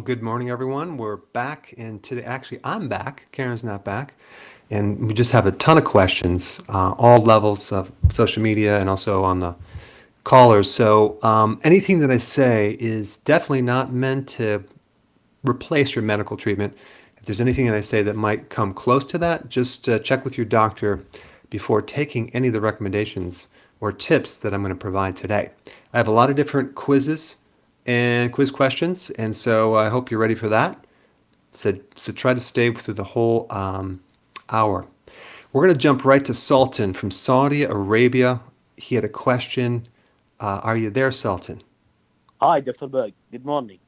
good morning, everyone. We're back, and today, actually, I'm back. Karen's not back, and we just have a ton of questions, all levels of social media and also on the callers. So, anything that I say is definitely not meant to replace your medical treatment. If there's anything that I say that might come close to that, just check with your doctor before taking any of the recommendations or tips that I'm going to provide today. I have a lot of different quizzes and quiz questions, and so I hope you're ready for that. So try to stay through the whole hour. We're going to jump right to Sultan from Saudi Arabia. He had a question. Are you there, Sultan? Hi, Dr. Berg. Good morning.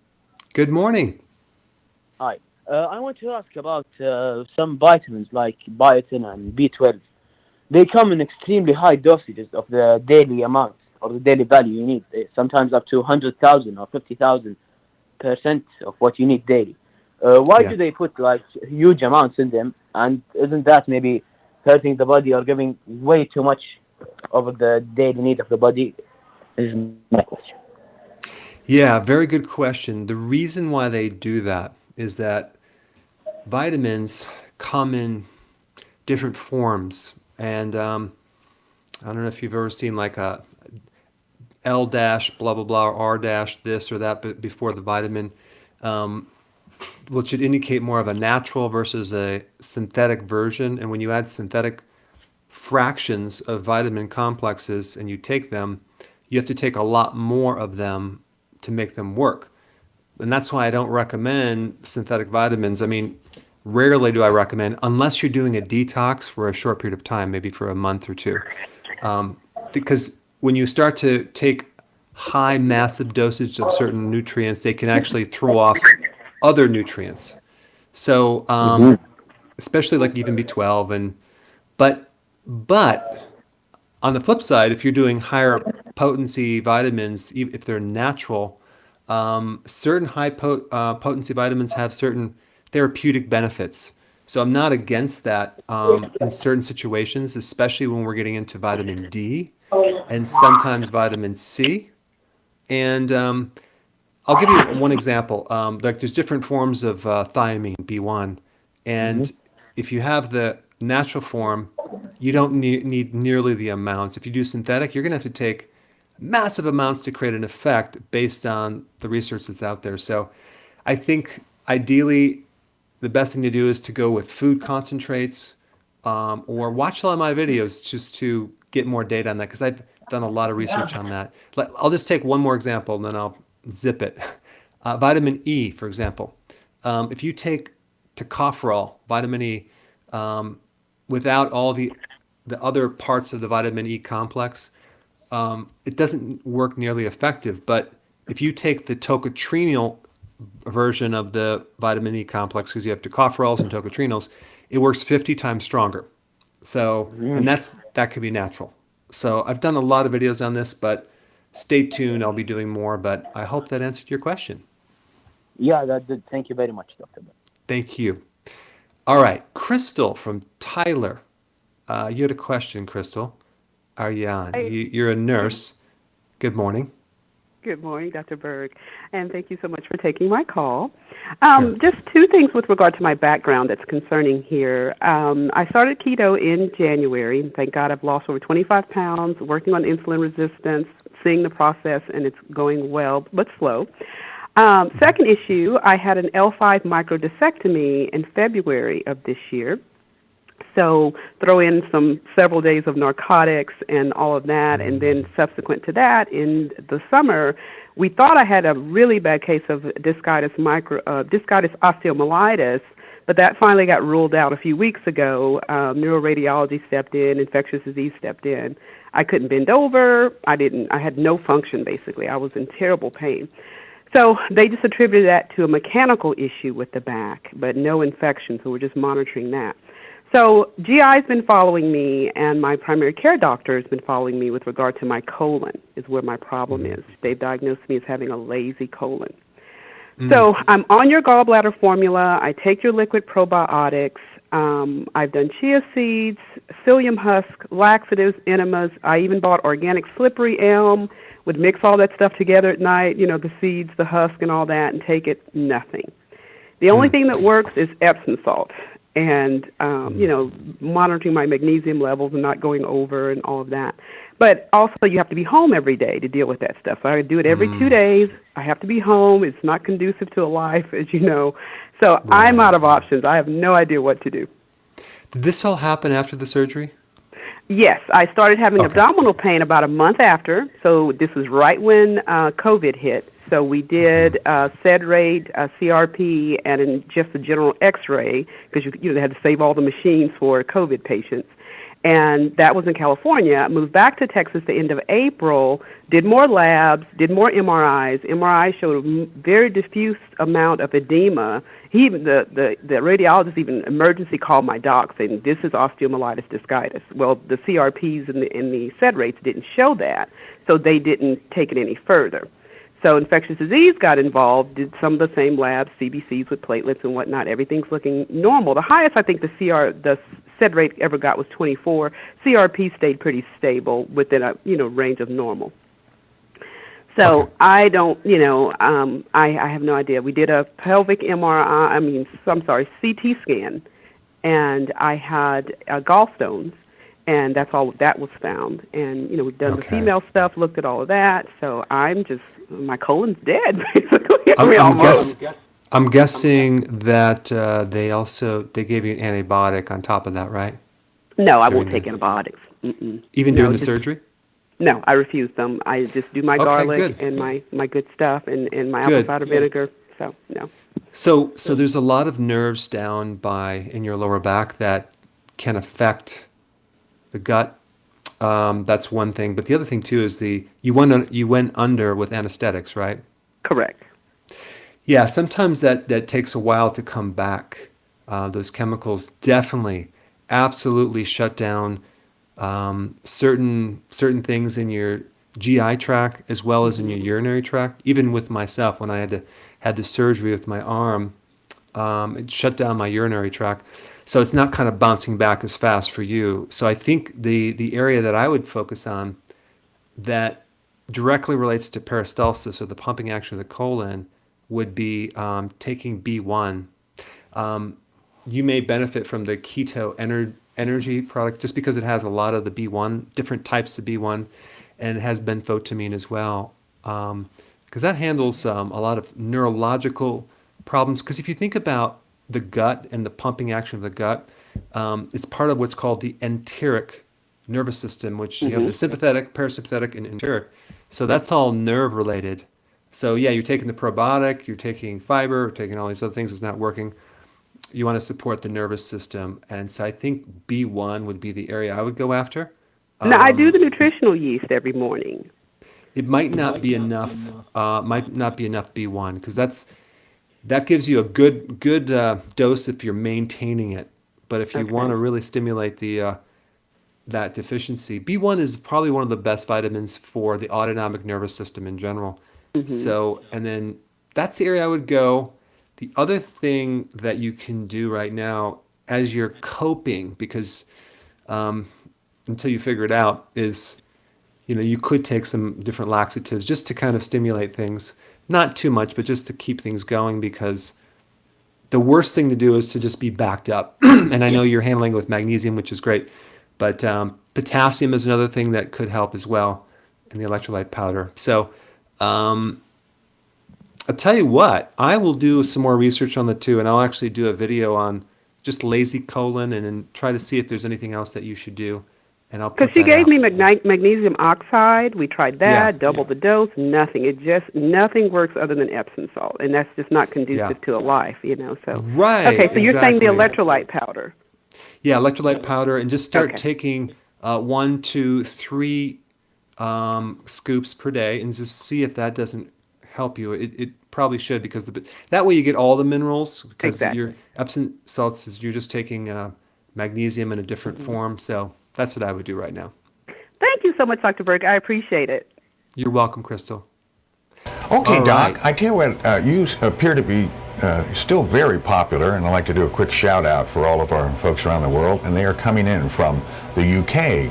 Good morning. Hi. I want to ask about some vitamins like biotin and B12. They come in extremely high dosages of the daily amount or the daily value you need, sometimes up to 100,000 or 50,000% of what you need daily. Why Yeah. do they put like huge amounts in them? And isn't that maybe hurting the body or giving way too much over the daily need of the body? Is my question. Yeah, very good question. The reason why they do that is that vitamins come in different forms. And I don't know if you've ever seen like a L dash blah blah blah or R dash this or that before the vitamin, um, which should indicate more of a natural versus a synthetic version. And when you add synthetic fractions of vitamin complexes and you take them, you have to take a lot more of them to make them work. And that's why I don't recommend synthetic vitamins. I mean, rarely do I recommend, unless you're doing a detox for a short period of time, maybe for a month or two. Um, because when you start to take high, massive dosage of certain nutrients, they can actually throw off other nutrients. So, especially like even B12 and but but on the flip side, if you're doing higher potency vitamins, if they're natural, certain potency vitamins have certain therapeutic benefits. So I'm not against that in certain situations, especially when we're getting into vitamin D and sometimes vitamin C. And I'll give you one example. Like there's different forms of thiamine, B1, Mm-hmm. and if you have the natural form, you don't need nearly the amounts. If you do synthetic, you're going to have to take massive amounts to create an effect based on the research that's out there. So I think ideally the best thing to do is to go with food concentrates or watch a lot of my videos just to get more data on that because I've done a lot of research on that. I'll just take one more example and then I'll zip it. Vitamin E, for example. If you take tocopherol, vitamin E, without all the other parts of the vitamin E complex, it doesn't work nearly effective. But if you take the tocotrienol version of the vitamin E complex, because you have tocopherols and tocotrienols, it works 50 times stronger. So, and that could be natural. So I've done a lot of videos on this, but stay tuned. I'll be doing more, but I hope that answered your question. Yeah, that did. Thank you very much, Dr. Berg. Thank you. All right, Crystal from Tyler. You had a question, Crystal. Aryan, Hi. you're a nurse. Good morning. Good morning, Dr. Berg, and thank you so much for taking my call. Sure. Just two things with regard to my background that's concerning here. I started keto in January. Thank God I've lost over 25 pounds, working on insulin resistance, seeing the process, and it's going well, but slow. Second issue, I had an L5 microdiscectomy in February of this year. So throw in several days of narcotics and all of that, and then subsequent to that, in the summer, we thought I had a really bad case of discitis osteomyelitis, but that finally got ruled out a few weeks ago. Neuroradiology stepped in, infectious disease stepped in. I couldn't bend over. I had no function basically. I was in terrible pain. So they just attributed that to a mechanical issue with the back, but no infection. So we're just monitoring that. So GI's been following me, and my primary care doctor has been following me with regard to my colon, is where my problem is. They've diagnosed me as having a lazy colon. So I'm on your gallbladder formula. I take your liquid probiotics. I've done chia seeds, psyllium husk, laxatives, enemas. I even bought organic slippery elm, would mix all that stuff together at night, the seeds, the husk, and all that, and take it. Nothing. The only thing that works is Epsom salt and, monitoring my magnesium levels and not going over and all of that. But also you have to be home every day to deal with that stuff. So I do it every 2 days. I have to be home. It's not conducive to a life, as you know. So I'm out of options. I have no idea what to do. Did this all happen after the surgery? Yes, I started having abdominal pain about a month after. So this was right when COVID hit. So we did SED rate, CRP, and just a general X-ray because they had to save all the machines for COVID patients. And that was in California. I moved back to Texas the end of April, did more labs, did more MRIs. MRI showed a very diffuse amount of edema. The radiologist even emergency called my doc saying, this is osteomyelitis discitis. Well, the CRPs and the SED rates didn't show that, so they didn't take it any further. So infectious disease got involved, did some of the same labs, CBCs with platelets and whatnot. Everything's looking normal. The highest I think the SED rate ever got was 24. CRP stayed pretty stable within a range of normal. So I don't, I have no idea. We did a pelvic CT scan, and I had gallstones, and that's all that was found. And we've done the female stuff, looked at all of that. So my colon's dead basically. I'm guessing that they gave you an antibiotic on top of that, right? No, I won't take antibiotics. Even during the surgery? No, I refuse them. I just do my garlic and my good stuff and my apple cider vinegar. So no. So there's a lot of nerves down in your lower back that can affect the gut. That's one thing. But the other thing too is you went under with anesthetics, right? Correct. Yeah, sometimes that takes a while to come back. Those chemicals definitely, absolutely shut down certain things in your GI tract as well as in your urinary tract. Even with myself, when I had the surgery with my arm, it shut down my urinary tract. So it's not kind of bouncing back as fast for you. So I think the area that I would focus on that directly relates to peristalsis or the pumping action of the colon would be taking B1. You may benefit from the keto energy product just because it has a lot of the B1, different types of B1, and it has benfotiamine as well. Because that handles a lot of neurological problems. Because if you think about the gut and the pumping action of the gut, it's part of what's called the enteric nervous system, which you have the sympathetic, parasympathetic, and enteric. So that's all nerve related. So yeah, you're taking the probiotic, you're taking fiber, you're taking all these other things that's not working. You want to support the nervous system. And so I think B1 would be the area I would go after. Now, I do the nutritional yeast every morning. It might not be enough. Might not be enough B1 because that gives you a good dose if you're maintaining it. But if you want to really stimulate that deficiency, B1 is probably one of the best vitamins for the autonomic nervous system in general. So, and then that's the area I would go. The other thing that you can do right now as you're coping, because until you figure it out, is, you could take some different laxatives just to kind of stimulate things. Not too much, but just to keep things going, because the worst thing to do is to just be backed up. And I know you're handling it with magnesium, which is great, but potassium is another thing that could help as well, and the electrolyte powder. So I'll tell you what, I will do some more research on the two, and I'll actually do a video on just lazy colon and then try to see if there's anything else that you should do. And I'll put because she that gave out. me magnesium oxide. We tried that, double the dose, nothing. Nothing works other than Epsom salt, and that's just not conducive to a life, So Right. Okay, so you're saying the electrolyte powder. Yeah, electrolyte powder, and just start taking 1, 2, 3 scoops per day, and just see if that doesn't help you. It probably should, because that way you get all the minerals, because your Epsom salts is you're just taking magnesium in a different form. So that's what I would do right now. Thank you so much, Dr. Berg. I appreciate it. You're welcome, Crystal. Okay, All Doc, right. I tell you what, you appear to be still very popular, and I'd like to do a quick shout out for all of our folks around the world, and they are coming in from the UK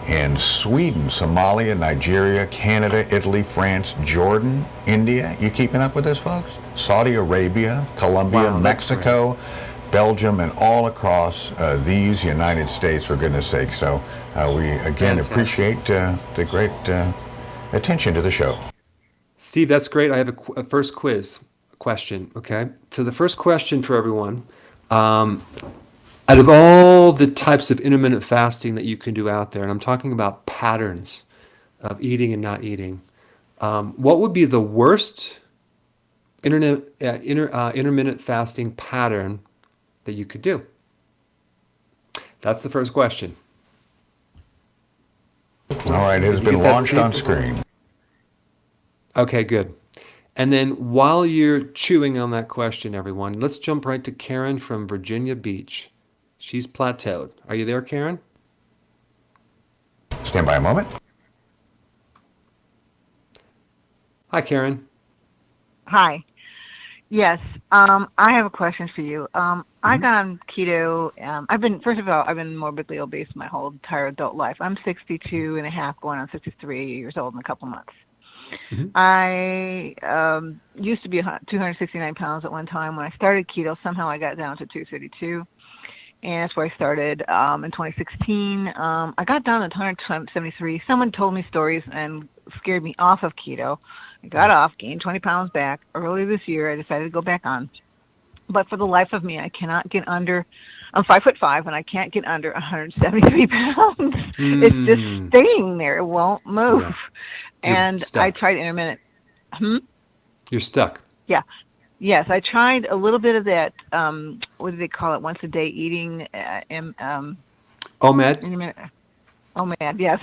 and Sweden, Somalia, Nigeria, Canada, Italy, France, Jordan, India. You keeping up with this, folks? Saudi Arabia, Colombia, Wow, that's Mexico, Belgium, and all across these United States, for goodness sake. So we again Fantastic. appreciate the great attention to the show. Steve, that's great. I have a first quiz question, okay? So the first question for everyone, out of all the types of intermittent fasting that you can do out there, and I'm talking about patterns of eating and not eating, what would be the worst intermittent fasting pattern that you could do? That's the first question. All right, it has Did you been get that, launched Steve? on screen. Okay, good. And then while you're chewing on that question, everyone, let's jump right to Karen from Virginia Beach. She's plateaued. Are you there, Karen? Stand by a moment. Hi, Karen. Hi. Yes, I have a question for you. I got on keto. First of all, I've been morbidly obese my whole entire adult life. I'm 62 and a half, going on 63 years old in a couple months. I used to be 269 pounds at one time. When I started keto, somehow I got down to 232. And that's where I started in 2016. I got down to 173. Someone told me stories and scared me off of keto. I got off, gained 20 pounds back. Earlier this year, I decided to go back on. But for the life of me, I cannot get under, I'm 5'5", and I can't get under 173 pounds. It's just staying there. It won't move. Yeah. And stuck. I tried intermittent. You're stuck. Yeah. Yes, I tried a little bit of that, what do they call it, once a day eating, OMAD? intermittent, OMAD, yes.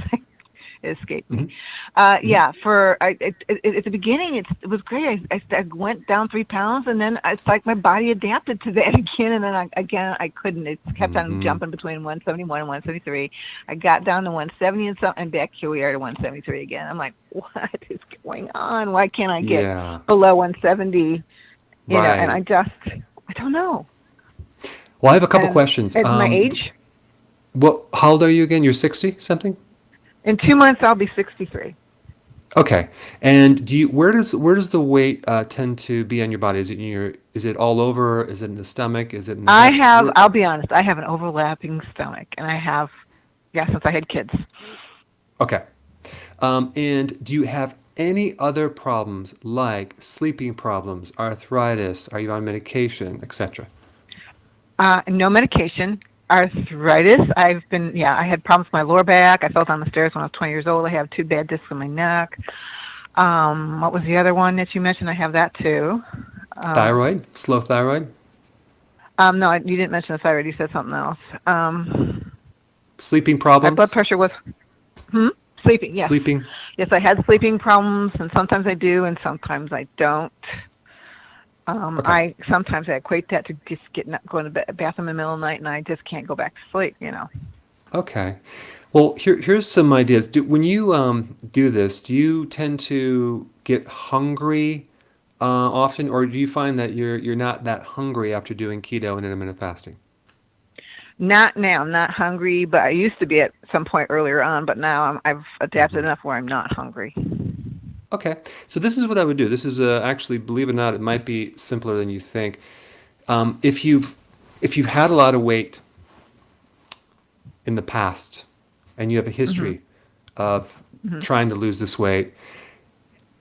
It escaped me. Mm-hmm. At the beginning, it was great. I went down 3 pounds, and then it's like my body adapted to that again, and then I couldn't. It kept on jumping between 171 and 173. I got down to 170 and back here we are to 173 again. I'm like, what is going on? Why can't I get below 170? You know, and I don't know. Well, I have a couple questions. At my age? Well, how old are you again? You're 60 something? In 2 months, I'll be 63. Okay. And where does the weight tend to be on your body? Is it all over? Is it in the stomach? Is it in the hips? I'll be honest, I have an overlapping stomach, and I have, since I had kids. Okay. And do you have any other problems like sleeping problems, arthritis? Are you on medication, etc.? No medication. Arthritis. I had problems with my lower back. I fell down the stairs when I was 20 years old. I have 2 bad discs in my neck. What was the other one that you mentioned? I have that too. Thyroid? Slow thyroid? No, you didn't mention the thyroid. You said something else. Sleeping problems? My blood pressure was... Sleeping, yes. Sleeping? Yes, I had sleeping problems, and sometimes I do, and sometimes I don't. Sometimes I equate that to just going to the bathroom in the middle of the night, and I just can't go back to sleep, Okay. Well, here's some ideas. When you do this, do you tend to get hungry often, or do you find that you're not that hungry after doing keto and intermittent fasting? Not now. I'm not hungry, but I used to be at some point earlier on, but now I've adapted enough where I'm not hungry. Okay, so this is what I would do. This is actually, believe it or not, it might be simpler than you think. If you've had a lot of weight in the past, and you have a history of trying to lose this weight,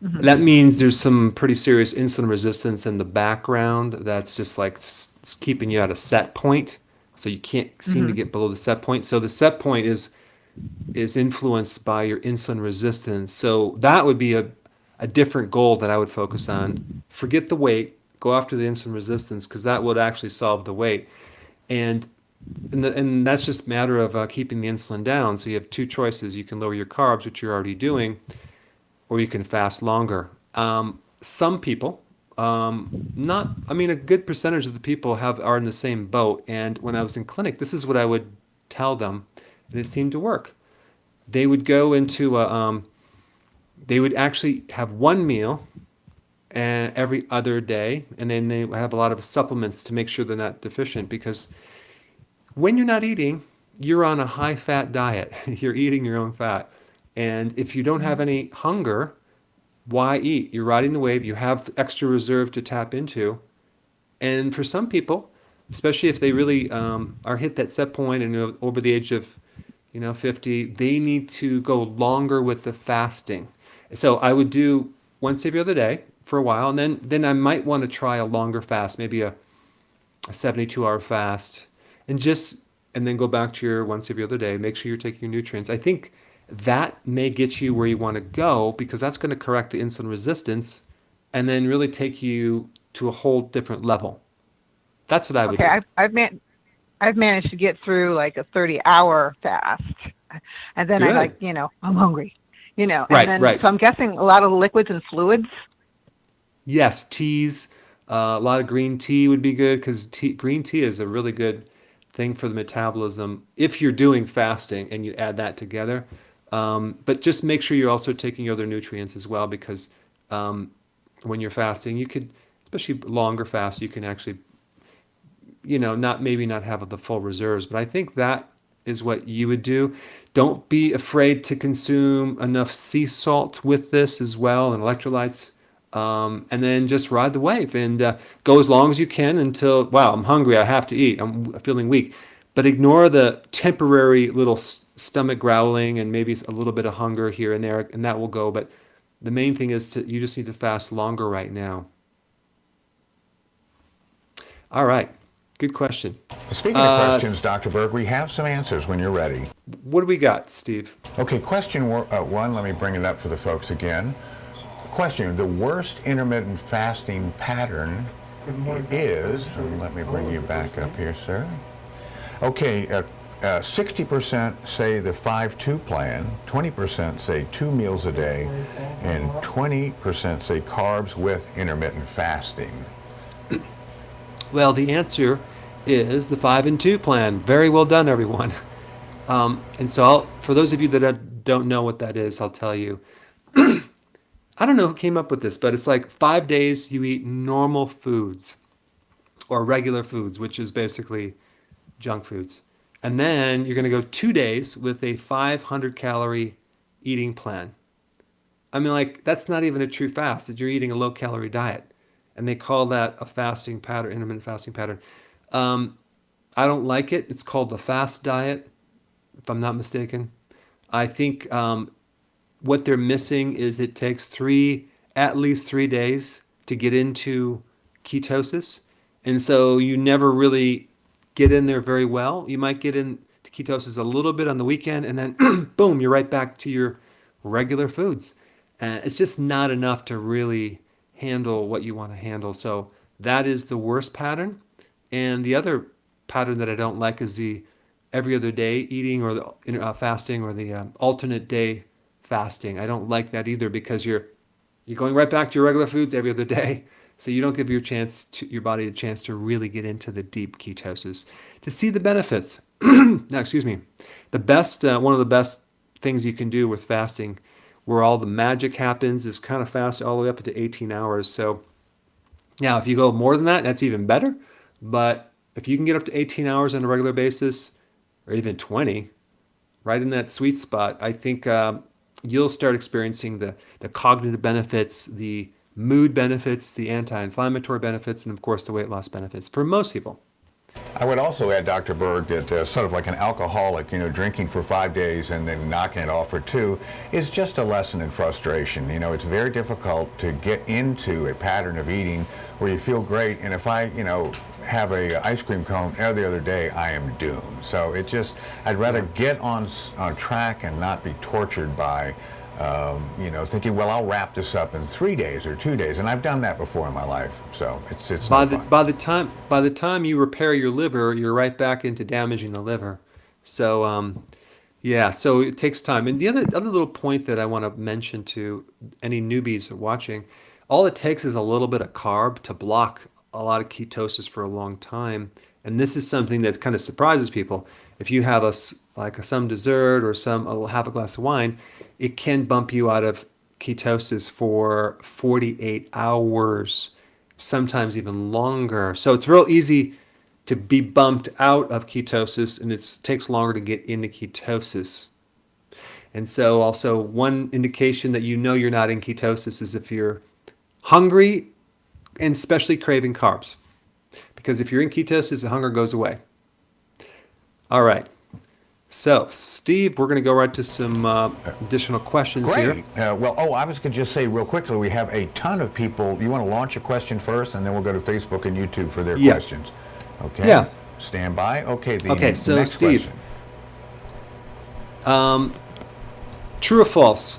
that means there's some pretty serious insulin resistance in the background that's just like keeping you at a set point, so you can't seem to get below the set point. So the set point is influenced by your insulin resistance. So that would be a different goal that I would focus on. Forget the weight, go after the insulin resistance, because that would actually solve the weight. And that's just a matter of keeping the insulin down. So you have 2 choices. You can lower your carbs, which you're already doing, or you can fast longer. Some people, a good percentage of the people are in the same boat. And when I was in clinic, this is what I would tell them, and it seemed to work. They would go into they would actually have one meal and every other day, and then they have a lot of supplements to make sure they're not deficient, because when you're not eating, you're on a high fat diet. You're eating your own fat. And if you don't have any hunger, why eat? You're riding the wave, you have extra reserve to tap into. And for some people, especially if they really are hit that set point and over the age of 50, they need to go longer with the fasting. So I would do once every other day for a while, and then I might want to try a longer fast, maybe a 72-hour fast, and then go back to your once every other day. Make sure you're taking your nutrients. I think that may get you where you want to go, because that's going to correct the insulin resistance and then really take you to a whole different level. That's what I would do. Okay, I've managed to get through like a 30-hour fast, and then Good. I'm hungry, and Right, then right. so I'm guessing a lot of liquids and fluids. Yes, teas, a lot of green tea would be good, because green tea is a really good thing for the metabolism if you're doing fasting and you add that together. But just make sure you're also taking other nutrients as well, because when you're fasting, you could, especially longer fast, you can actually, not have the full reserves. But I think that is what you would do. Don't be afraid to consume enough sea salt with this as well, and electrolytes. And then just ride the wave and go as long as you can until, wow, I'm hungry, I have to eat, I'm feeling weak. But ignore the temporary little stomach growling and maybe a little bit of hunger here and there, and that will go. But the main thing is you just need to fast longer right now. All right, good question. Speaking of questions, Dr. Berg, we have some answers when you're ready. What do we got, Steve? Okay, question one, let me bring it up for the folks again. Question, the worst intermittent fasting pattern is, and let me bring you back up here, sir. Okay, 60% say the 5-2 plan, 20% say 2 meals a day, and 20% say carbs with intermittent fasting. Well, the answer is the 5 and 2 plan. Very well done, everyone. And so for those of you that don't know what that is, I'll tell you. I don't know who came up with this, but it's like 5 days you eat normal foods or regular foods, which is basically junk foods. And then you're going to go 2 days with a 500 calorie eating plan. I mean, like, that's not even a true fast, that you're eating a low calorie diet. And they call that a fasting pattern, intermittent fasting pattern. I don't like it. It's called the fast diet, if I'm not mistaken. I think what they're missing is it takes at least 3 days to get into ketosis. And so you never really get in there very well. You might get into ketosis a little bit on the weekend, and then boom, you're right back to your regular foods. It's just not enough to really handle what you want to handle. So that is the worst pattern. And the other pattern that I don't like is the every other day eating, or the fasting, or the alternate day fasting. I don't like that either, because you're going right back to your regular foods every other day. So you don't give your body a chance to really get into the deep ketosis to see the benefits. Now, excuse me. One of the best things you can do with fasting, where all the magic happens, is kind of fast all the way up to 18 hours. So now, if you go more than that, that's even better. But if you can get up to 18 hours on a regular basis, or even 20, right in that sweet spot, I think you'll start experiencing the cognitive benefits, the mood benefits, the anti-inflammatory benefits, and of course the weight loss benefits for most people. I would also add, Dr. Berg, that sort of like an alcoholic, drinking for 5 days and then knocking it off for 2 is just a lesson in frustration. It's very difficult to get into a pattern of eating where you feel great, and if I, have a ice cream cone every other day, I am doomed. So I'd rather get on track and not be tortured by thinking, well, I'll wrap this up in 3 days or 2 days, and I've done that before in my life. So it's by no the fun. by the time you repair your liver, you're right back into damaging the liver. So yeah, so it takes time. And the other little point that I want to mention to any newbies watching, all it takes is a little bit of carb to block a lot of ketosis for a long time. And this is something that kind of surprises people. If you have some dessert or half a glass of wine, it can bump you out of ketosis for 48 hours, sometimes even longer. So it's real easy to be bumped out of ketosis, and it takes longer to get into ketosis. And so also one indication that you know you're not in ketosis is if you're hungry and especially craving carbs. Because if you're in ketosis, the hunger goes away. All right. So, Steve, we're going to go right to some additional questions here. Great. I was going to just say real quickly, we have a ton of people. You want to launch a question first, and then we'll go to Facebook and YouTube for their questions. Okay. Yeah. Stand by. Okay. So next Steve, question. True or false?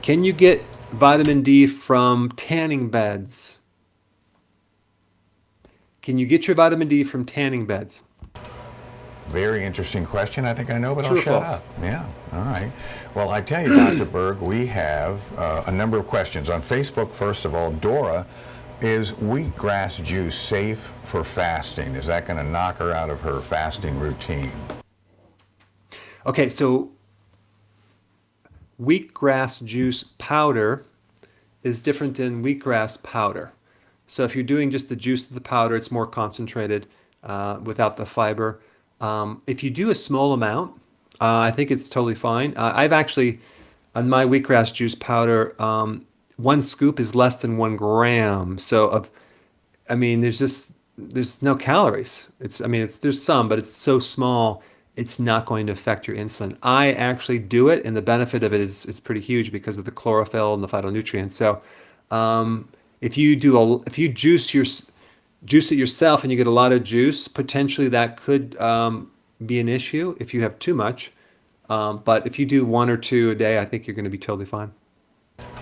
Can you get vitamin D from tanning beds? Can you get your vitamin D from tanning beds? Very interesting question. I think I know, but True I'll or shut false? up. Yeah. All right. Well, I tell you, Dr. Berg, we have a number of questions. On Facebook, first of all, Dora, is wheatgrass juice safe for fasting? Is that going to knock her out of her fasting routine? Okay, so wheatgrass juice powder is different than wheatgrass powder. So if you're doing just the juice of the powder, it's more concentrated without the fiber. If you do a small amount, I think it's totally fine. I've actually, on my wheatgrass juice powder, 1 scoop is less than 1 gram. So there's no calories. There's some, but it's so small, it's not going to affect your insulin. I actually do it, and the benefit of it is it's pretty huge because of the chlorophyll and the phytonutrients. So, if you juice it yourself and you get a lot of juice, potentially that could be an issue if you have too much. But if you do 1 or 2 a day, I think you're going to be totally fine.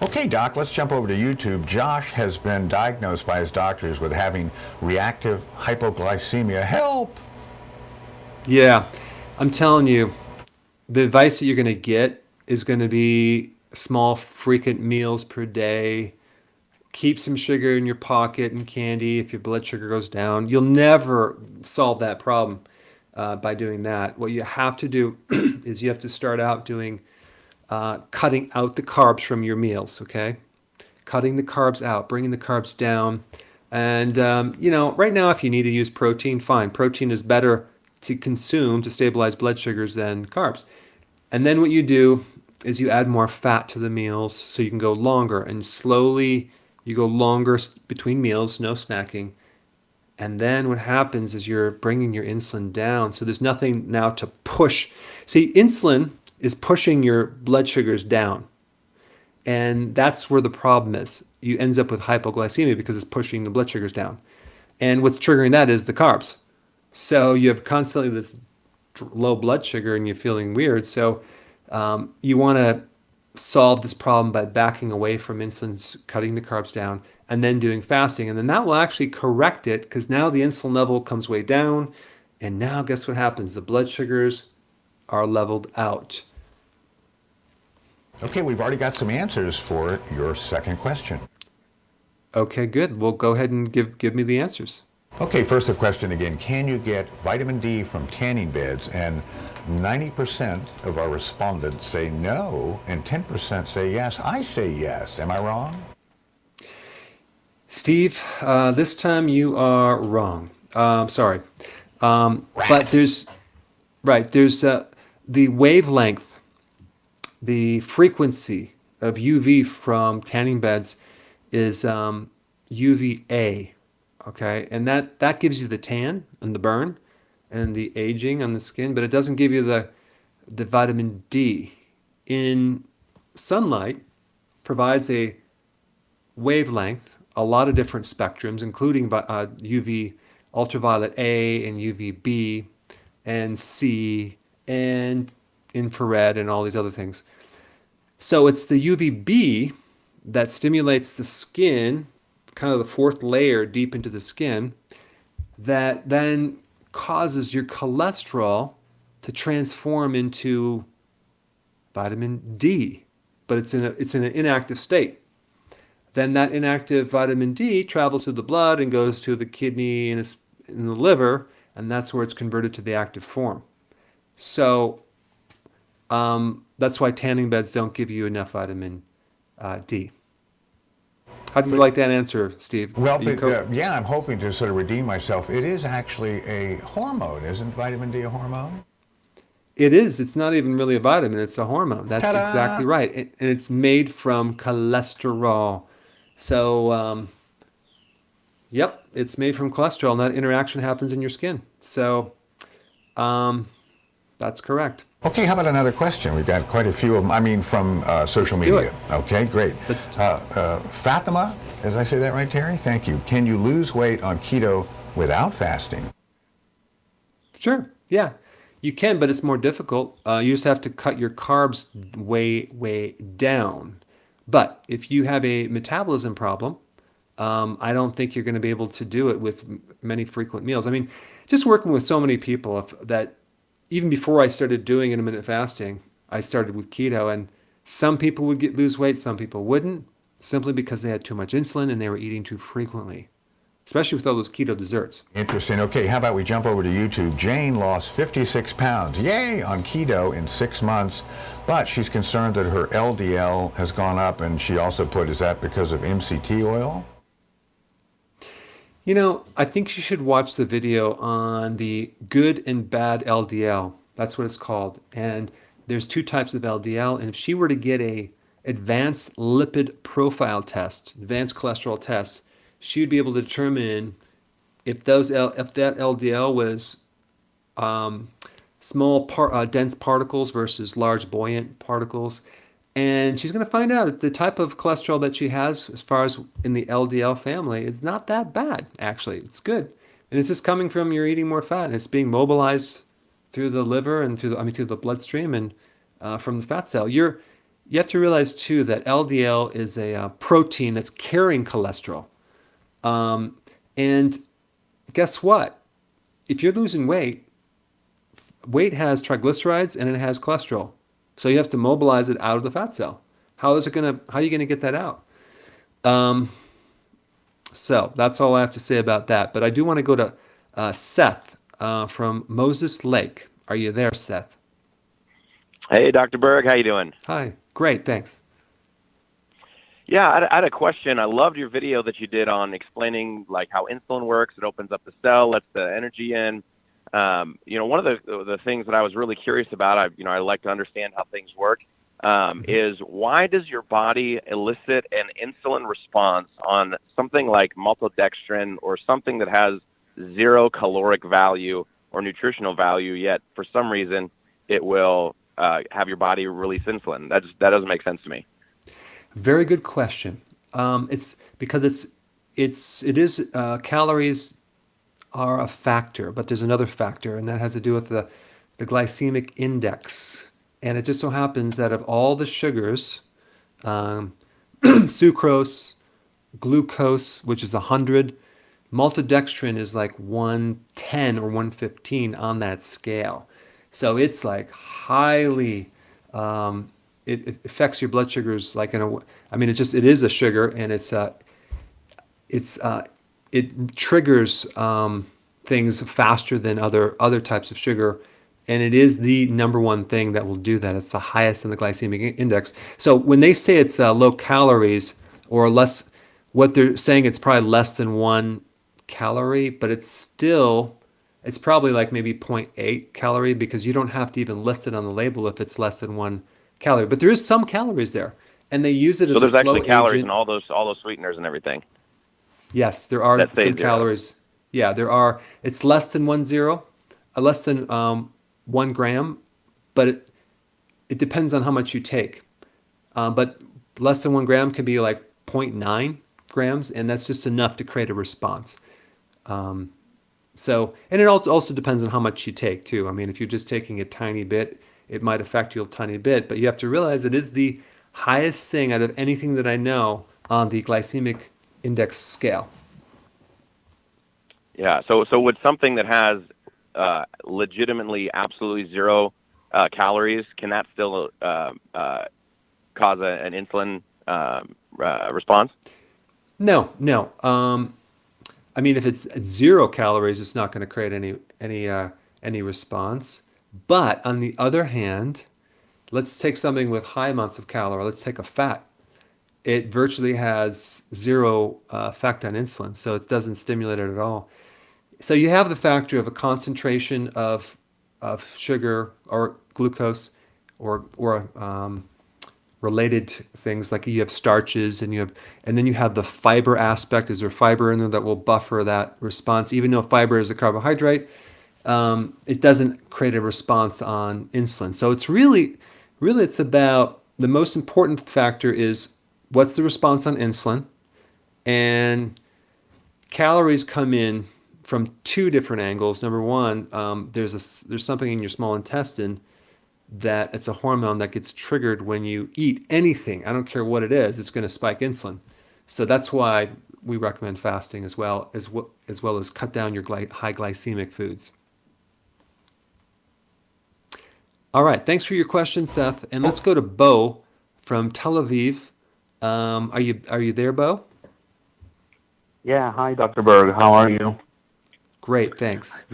Okay, Doc, let's jump over to YouTube. Josh has been diagnosed by his doctors with having reactive hypoglycemia. Help! Yeah, I'm telling you, the advice that you're going to get is going to be small, frequent meals per day. Keep some sugar in your pocket and candy if your blood sugar goes down. You'll never solve that problem by doing that. What you have to do is you have to start out doing cutting out the carbs from your meals, okay? Cutting the carbs out, bringing the carbs down. And, right now, if you need to use protein, fine. Protein is better to consume to stabilize blood sugars than carbs. And then what you do is you add more fat to the meals so you can go longer, and slowly you go longer between meals, no snacking. And then what happens is you're bringing your insulin down. So there's nothing now to push. See, insulin is pushing your blood sugars down. And that's where the problem is. You ends up with hypoglycemia because it's pushing the blood sugars down. And what's triggering that is the carbs. So you have constantly this low blood sugar and you're feeling weird. So you want to solve this problem by backing away from insulin, cutting the carbs down, and then doing fasting. And then that will actually correct it, because now the insulin level comes way down. And now guess what happens? The blood sugars are leveled out. Okay, we've already got some answers for your second question. Okay, good. Well, go ahead and give me the answers. Okay, first the question again. Can you get vitamin D from tanning beds? And 90% of our respondents say no, and 10% say yes. I say yes. Am I wrong? Steve, this time you are wrong. Sorry. But there's the wavelength, the frequency of UV from tanning beds is UVA. Okay, and that gives you the tan and the burn and the aging on the skin, but it doesn't give you the vitamin D. In sunlight, provides a wavelength, a lot of different spectrums, including UV ultraviolet A and UVB and C and infrared and all these other things. So it's the UVB that stimulates the skin, kind of the fourth layer deep into the skin, that then causes your cholesterol to transform into vitamin D, but it's in an inactive state. Then that inactive vitamin D travels through the blood and goes to the kidney and in the liver, and that's where it's converted to the active form. So that's why tanning beds don't give you enough vitamin D. How do you like that answer, Steve? Well, You but yeah, I'm hoping to sort of redeem myself. It is actually a hormone, isn't vitamin D a hormone? It is. It's not even really a vitamin. It's a hormone. That's Ta-da! exactly right. And it's made from cholesterol. So, yep, it's made from cholesterol, and that interaction happens in your skin. So, um, that's correct. Okay, how about another question? We've got quite a few of them. I mean, from social Let's do media. Okay, great. Let's Fatima, did I say that right, Terry? Thank you. Can you lose weight on keto without fasting? Sure. Yeah, you can, but it's more difficult. You just have to cut your carbs way down. But if you have a metabolism problem, I don't think you're going to be able to do it with many frequent meals. I mean, just working with so many people that even before I started doing intermittent fasting, I started with keto, and some people would lose weight, some people wouldn't, simply because they had too much insulin and they were eating too frequently, especially with all those keto desserts. Interesting. Okay, how about we jump over to YouTube? Jane lost 56 pounds, yay, on keto in 6 months, but she's concerned that her LDL has gone up, and she also put, is that because of MCT oil? You know, I think you should watch the video on the good and bad LDL. That's what it's called. And there's two types of LDL. And if she were to get a advanced lipid profile test, advanced cholesterol test, she would be able to determine if that LDL was small dense particles versus large buoyant particles. And she's going to find out that the type of cholesterol that she has, as far as in the LDL family, is not that bad, actually. It's good. And it's just coming from you're eating more fat. And it's being mobilized through the liver and through the bloodstream and from the fat cell. You have to realize, too, that LDL is a protein that's carrying cholesterol. And guess what? If you're losing weight, weight has triglycerides and it has cholesterol. So you have to mobilize it out of the fat cell. How are you going to get that out? So that's all I have to say about that. But I do want to go to Seth from Moses Lake. Are you there, Seth? Hey, Dr. Berg, how you doing? Hi. Great, thanks. Yeah, I had a question. I loved your video that you did on explaining like how insulin works. It opens up the cell, lets the energy in. One of the things that I was really curious about, I like to understand how things work, is why does your body elicit an insulin response on something like maltodextrin or something that has 0 caloric value or nutritional value, yet for some reason it will have your body release insulin? That doesn't make sense to me. Very good question. It's because it is calories are a factor, but there's another factor, and that has to do with the glycemic index. And it just so happens that of all the sugars, sucrose, glucose, which is 100, maltodextrin is like 110 or 115 on that scale. So it's like highly, it affects your blood sugars like it is a sugar, and it triggers things faster than other types of sugar, and it is the number one thing that will do that. It's the highest in the glycemic index. So when they say it's low calories or less, what they're saying it's probably less than 1 calorie, but it's probably like maybe 0.8 calorie, because you don't have to even list it on the label if it's less than 1 calorie. But there is some calories there, and they use it as a flow agent. So there's actually calories in all those sweeteners and everything. Yes, there are some calories. Yeah, there are. It's less than 1 gram, but it depends on how much you take. But less than 1 gram can be like 0.9 grams, and that's just enough to create a response. And it also depends on how much you take too. I mean, if you're just taking a tiny bit, it might affect you a tiny bit, but you have to realize it is the highest thing out of anything that I know on the glycemic index scale. Yeah. So would something that has legitimately absolutely 0 calories, can that still cause an insulin response? No. I mean, if it's 0 calories, it's not going to create any response. But on the other hand, let's take something with high amounts of calorie. Let's take a fat. it virtually has zero effect on insulin, so it doesn't stimulate it at all. So you have the factor of a concentration of sugar or glucose or related things like you have starches and then you have the fiber aspect. Is there fiber in there that will buffer that response? Even though fiber is a carbohydrate, it doesn't create a response on insulin. So it's really it's about the most important factor is what's the response on insulin, and calories come in from two different angles. Number one, there's something in your small intestine that it's a hormone that gets triggered when you eat anything. I don't care what it is, it's going to spike insulin. So that's why we recommend fasting as well as cut down your high glycemic foods. All right, thanks for your question, Seth. And let's go to Bo from Tel Aviv. Are you there, Bo? Yeah, hi, Dr. Berg. How are you? Great, thanks.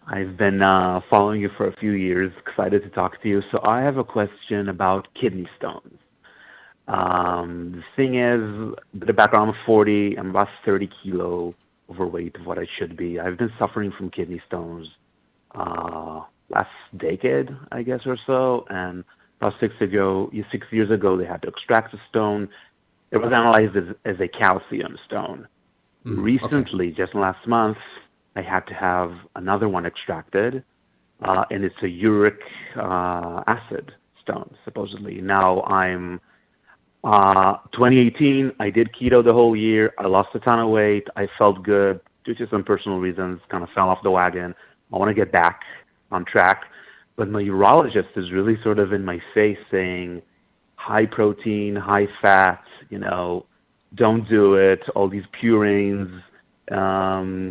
I've been following you for a few years. Excited to talk to you. So I have a question about kidney stones. The thing is, the background, I'm 40. I'm about 30 kilo overweight of what I should be. I've been suffering from kidney stones last decade, I guess, or so. And about 6 years ago, they had to extract the stone. It was analyzed as a calcium stone. Recently, okay, just last month, I had to have another one extracted, and it's a uric acid stone, supposedly. Now I'm 2018, I did keto the whole year. I lost a ton of weight. I felt good due to some personal reasons, kind of fell off the wagon. I want to get back on track. But my urologist is really sort of in my face saying, high protein, high fat, don't do it, all these purines.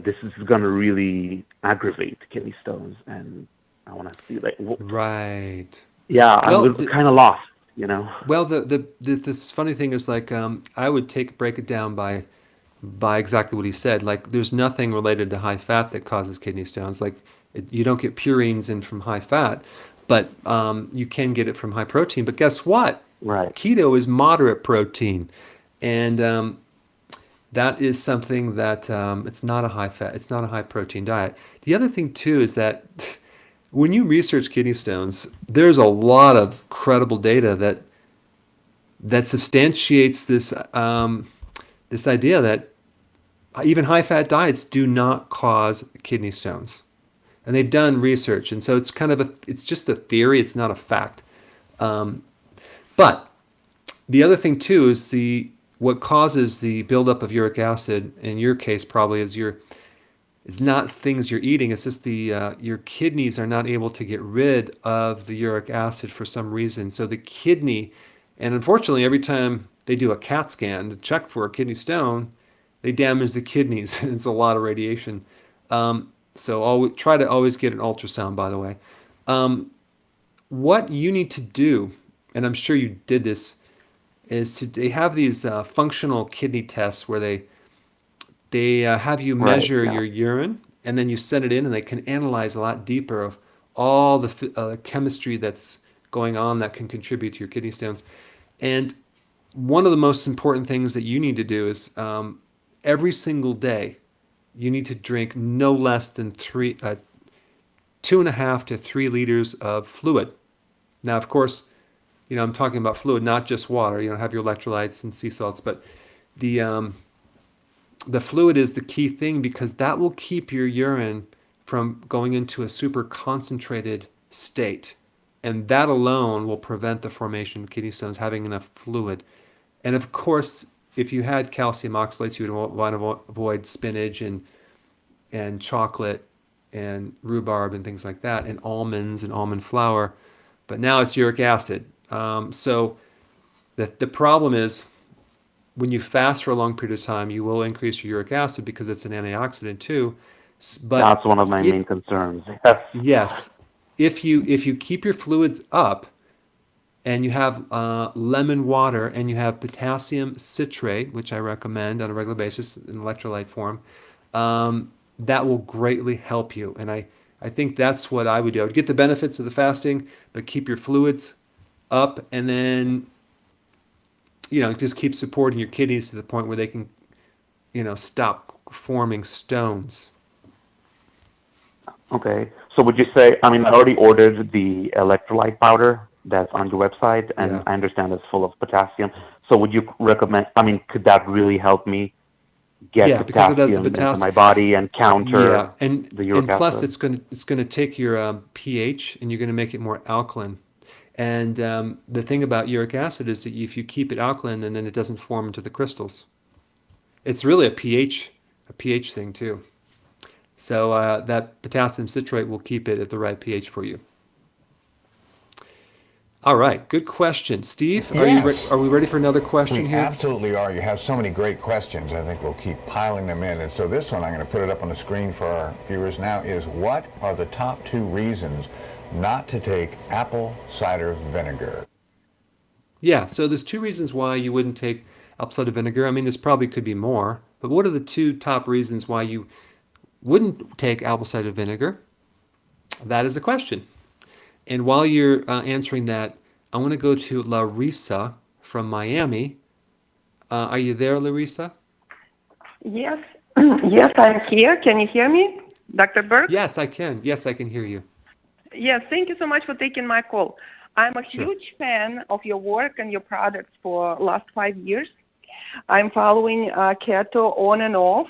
This is going to really aggravate kidney stones, and I want to see right. Yeah, I'm kind of lost, Well, this funny thing is I would break it down by exactly what he said. Like, there's nothing related to high fat that causes kidney stones. Like, you don't get purines in from high fat, but you can get it from high protein. But guess what? Right. Keto is moderate protein, and that is something that it's not a high fat, it's not a high protein diet. The other thing too is that when you research kidney stones, there's a lot of credible data that substantiates this this idea that even high fat diets do not cause kidney stones, and they've done research, and so it's kind of it's just a theory, it's not a fact. But the other thing too is what causes the buildup of uric acid in your case probably is it's not things you're eating. It's just your kidneys are not able to get rid of the uric acid for some reason. So the kidney, and unfortunately, every time they do a CAT scan to check for a kidney stone, they damage the kidneys. It's a lot of radiation. So try to always get an ultrasound, by the way. What you need to do, and I'm sure you did this, is they have these functional kidney tests where they have you measure your urine, and then you send it in, and they can analyze a lot deeper of all the chemistry that's going on that can contribute to your kidney stones. And one of the most important things that you need to do is every single day, you need to drink no less than 2.5 to 3 liters of fluid. Now, of course, I'm talking about fluid, not just water. Have your electrolytes and sea salts, but the fluid is the key thing, because that will keep your urine from going into a super concentrated state, and that alone will prevent the formation of kidney stones, having enough fluid. And of course, if you had calcium oxalates, you would want to avoid spinach and chocolate and rhubarb and things like that, and almonds and almond flour. But now it's uric acid. So the problem is, when you fast for a long period of time, you will increase your uric acid because it's an antioxidant too. But that's one of my main concerns. Yes. If you keep your fluids up, and you have lemon water, and you have potassium citrate, which I recommend on a regular basis in electrolyte form, that will greatly help you. And I think that's what I would do. I would get the benefits of the fasting, but keep your fluids up, and then just keep supporting your kidneys to the point where they can, stop forming stones. Okay. So would you say, I mean, I already ordered the electrolyte powder that's on your website, and Yeah. I understand it's full of potassium. So would you recommend, I mean, could that really help me get Yeah, because it does the potassium into my potassium. body and counter Yeah, and the uric plus acid? it's gonna take your pH and you're gonna make it more alkaline. And the thing about uric acid is that if you keep it alkaline, and then it doesn't form into the crystals. It's really a pH thing too. So that potassium citrate will keep it at the right pH for you. All right, good question, Steve. Yes. Are we ready for another question We here? absolutely are. You have so many great questions. I think we'll keep piling them in. And so this one, I'm going to put it up on the screen for our viewers now, is what are the top 2 reasons not to take apple cider vinegar? Yeah, so there's 2 reasons why you wouldn't take apple cider vinegar. I mean, there's probably could be more, but what are the 2 top reasons why you wouldn't take apple cider vinegar? That is the question. And while you're answering that, I want to go to Larissa from Miami. Are you there, Larissa? Yes, yes, I'm here. Can you hear me, Dr. Berg? Yes, I can. Yes, I can hear you. Yes, thank you so much for taking my call. I'm a Sure. huge fan of your work and your products for last 5 years. I'm following keto on and off,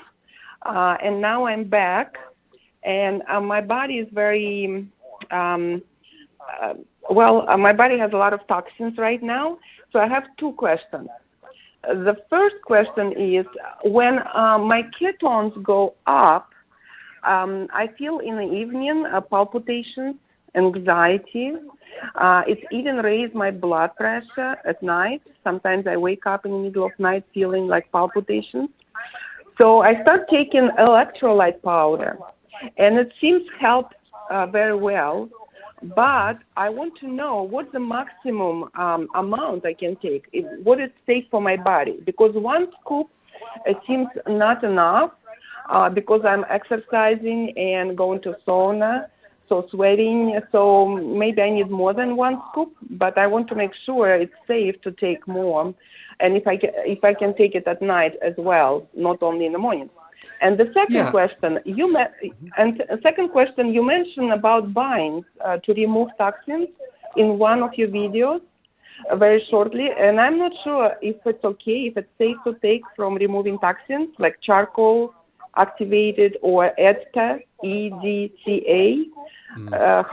and now I'm back, and my body is very, my body has a lot of toxins right now, so I have 2 questions. The first question is, when my ketones go up, I feel in the evening palpitations, anxiety. It's even raised my blood pressure at night. Sometimes I wake up in the middle of night feeling like palpitations. So I start taking electrolyte powder, and it seems help very well. But I want to know what's the maximum amount I can take, what is safe for my body. Because 1 scoop, it seems not enough because I'm exercising and going to sauna, so sweating. So maybe I need more than 1 scoop, but I want to make sure it's safe to take more. And if I can take it at night as well, not only in the morning. And the second Yeah. question, you mentioned about binds to remove toxins in one of your videos very shortly, and I'm not sure if it's okay, if it's safe to take from removing toxins like charcoal activated or EDTA, EDTA.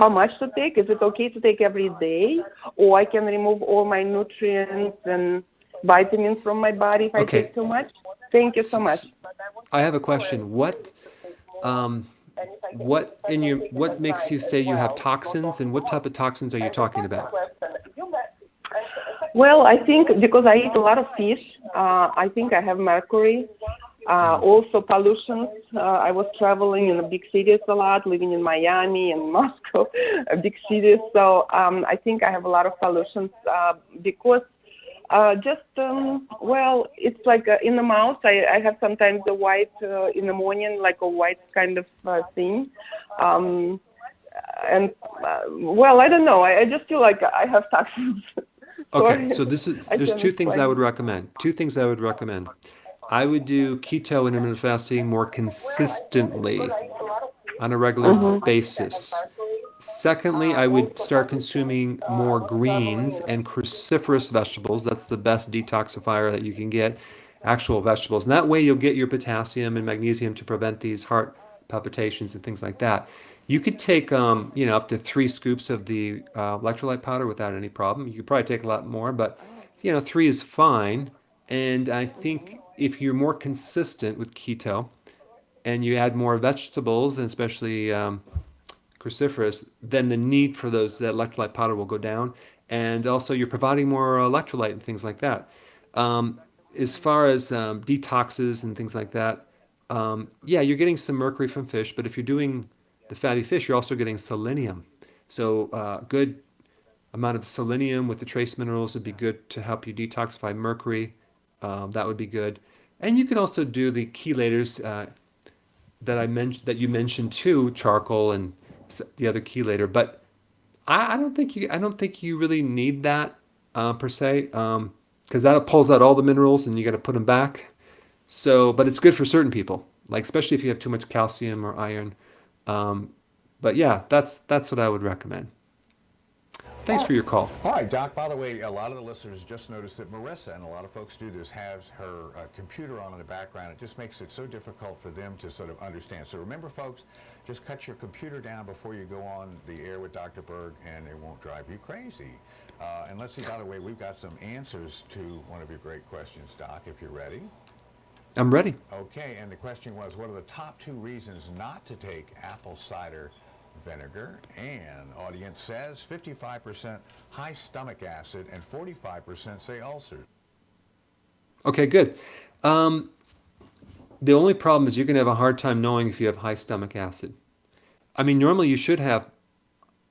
How much to take? Is it okay to take every day, or I can remove all my nutrients and vitamins from my body if I Okay. take too much? Thank you so much. I have a question. What makes you say you have toxins, and what type of toxins are you talking about? Well, I think because I eat a lot of fish, I think I have mercury. Also pollution. I was traveling in the big cities a lot, living in Miami and Moscow, big cities. So I think I have a lot of pollution because it's like in the mouth. I have sometimes the white in the morning, like a white kind of thing. I don't know. I just feel like I have toxins. Okay, so there's can 2 things I explain. would recommend. 2 things I would recommend. I would do keto and intermittent fasting more consistently on a regular basis. Secondly, I would start consuming more greens and cruciferous vegetables. That's the best detoxifier that you can get, actual vegetables. And that way you'll get your potassium and magnesium to prevent these heart palpitations and things like that. You could take, up to 3 scoops of the electrolyte powder without any problem. You could probably take a lot more, but 3 is fine. And I think if you're more consistent with keto and you add more vegetables, and especially cruciferous, then the need for that electrolyte powder will go down. And also you're providing more electrolyte and things like that. As far as detoxes and things like that, you're getting some mercury from fish, but if you're doing the fatty fish, you're also getting selenium. So good amount of selenium with the trace minerals would be good to help you detoxify mercury. That would be good. And you can also do the chelators that you mentioned too, charcoal and the other chelator. But I don't think you really need that per se. because that pulls out all the minerals and you got to put them back. So, but it's good for certain people, like especially if you have too much calcium or iron. But yeah, that's what I would recommend. Thanks for your call. All right, Doc, by the way, a lot of the listeners just noticed that Marissa, and a lot of folks do this, has her computer on in the background. It just makes it so difficult for them to sort of understand. So remember, folks, just cut your computer down before you go on the air with Dr. Berg, and it won't drive you crazy. And let's see, by the way, we've got some answers to one of your great questions, Doc, if you're ready. I'm ready. Okay, and the question was, what are the top 2 reasons not to take apple cider vinegar? And audience says 55% high stomach acid and 45% say ulcers. Okay, good. The only problem is you're going to have a hard time knowing if you have high stomach acid. I mean, normally you should have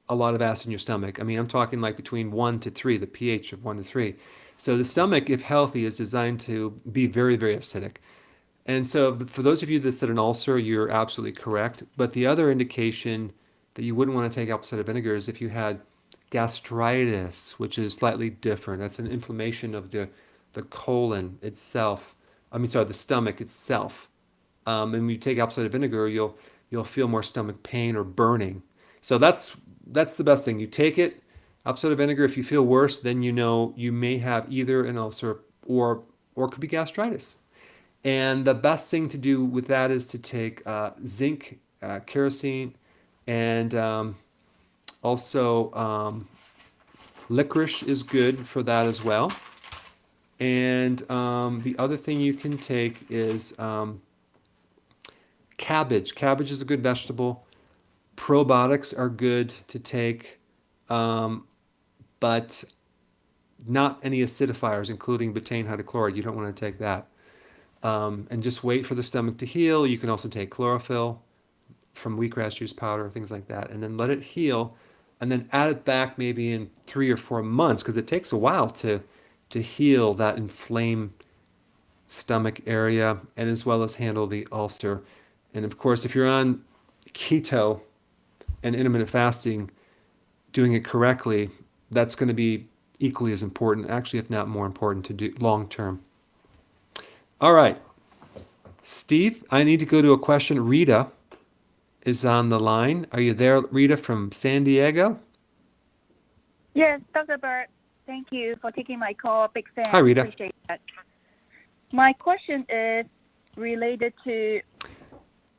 a lot of acid in your stomach. I mean, I'm talking like between 1 to 3, the pH of 1 to 3. So the stomach, if healthy, is designed to be very, very acidic. And so for those of you that said an ulcer, you're absolutely correct. But the other indication that you wouldn't want to take apple cider vinegar is if you had gastritis, which is slightly different. That's an inflammation of the colon itself. The stomach itself. And when you take apple cider vinegar, you'll feel more stomach pain or burning. So that's the best thing. You take it, apple cider vinegar. If you feel worse, then you know you may have either an ulcer or it could be gastritis. And the best thing to do with that is to take zinc, kerosene, and also licorice is good for that as well. And the other thing you can take is cabbage. Cabbage is a good vegetable. Probiotics are good to take, but not any acidifiers, including betaine hydrochloride. You don't want to take that. And just wait for the stomach to heal. You can also take chlorophyll from wheatgrass juice powder, things like that, and then let it heal, and then add it back maybe in 3 or 4 months, because it takes a while to heal that inflamed stomach area, and as well as handle the ulcer. And of course, if you're on keto and intermittent fasting, doing it correctly, that's going to be equally as important, actually, if not more important, to do long term. All right, Steve, I need to go to a question. Rita is on the line. Are you there, Rita, from San Diego? Yes, Dr. Berg, thank you for taking my call. Big fan. Hi, Rita. Appreciate that. My question is related to...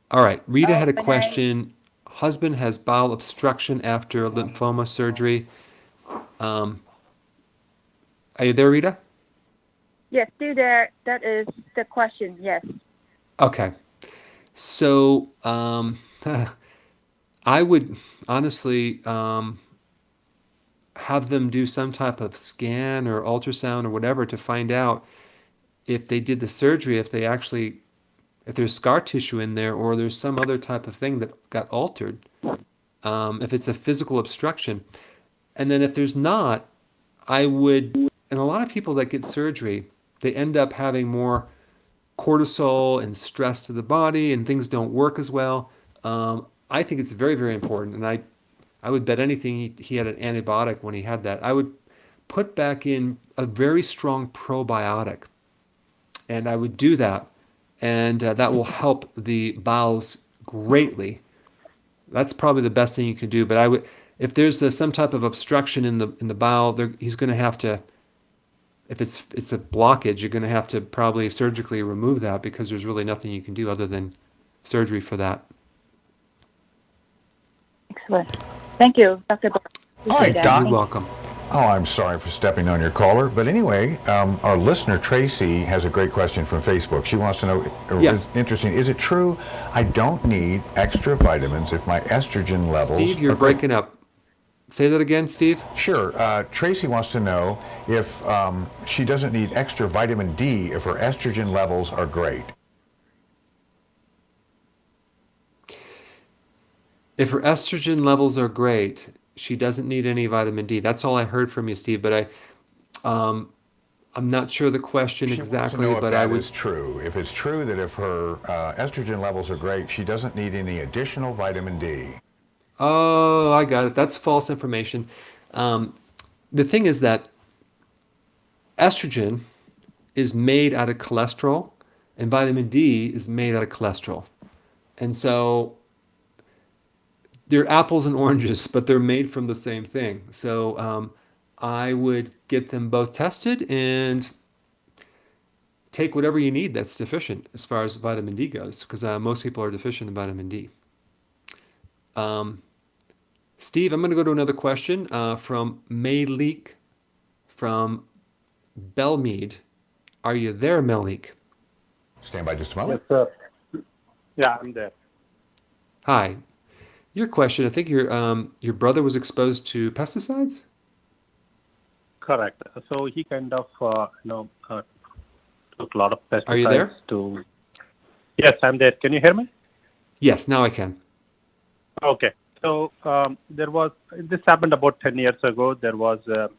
All right, Rita had a question. Husband has bowel obstruction after lymphoma surgery. Are you there, Rita? Yes, still there. That is the question, yes. Okay. So I would honestly have them do some type of scan or ultrasound or whatever to find out if they did the surgery, if there's scar tissue in there, or there's some other type of thing that got altered, if it's a physical obstruction. And then if there's not, and a lot of people that get surgery, they end up having more cortisol and stress to the body, and things don't work as well. I think it's very, very important, and I would bet anything he had an antibiotic when he had that. I would put back in a very strong probiotic, and I would do that, and that will help the bowels greatly. That's probably the best thing you can do. But if there's some type of obstruction in the bowel, he's going to have to. If it's a blockage, you're going to have to probably surgically remove that, because there's really nothing you can do other than surgery for that. Excellent. Thank you, Dr. Berg. All right, Doc. You're welcome. Oh, I'm sorry for stepping on your caller. But anyway, our listener, Tracy, has a great question from Facebook. She wants to know, interesting, is it true I don't need extra vitamins if my estrogen levels... Steve, you're breaking up. Say that again, Steve. Sure. Tracy wants to know if she doesn't need extra vitamin D if her estrogen levels are great. If her estrogen levels are great, she doesn't need any vitamin D. That's all I heard from you, Steve. But I'm not sure the question exactly. Wants to know but if I that would. Is true. If it's true that if her estrogen levels are great, she doesn't need any additional vitamin D. Oh, I got it. That's false information. The thing is that estrogen is made out of cholesterol, and vitamin D is made out of cholesterol. And so they're apples and oranges, but they're made from the same thing. So I would get them both tested and take whatever you need that's deficient as far as vitamin D goes, because most people are deficient in vitamin D. Steve, I'm going to go to another question from Mayleek from Belmead. Are you there, Mayleek? Stand by just a moment. Yes, sir. Yeah, I'm there. Hi. Your question, I think your brother was exposed to pesticides? Correct. So he kind of, took a lot of pesticides. Are you there? Yes, I'm there. Can you hear me? Yes, now I can. Okay. So this happened about 10 years ago. There was a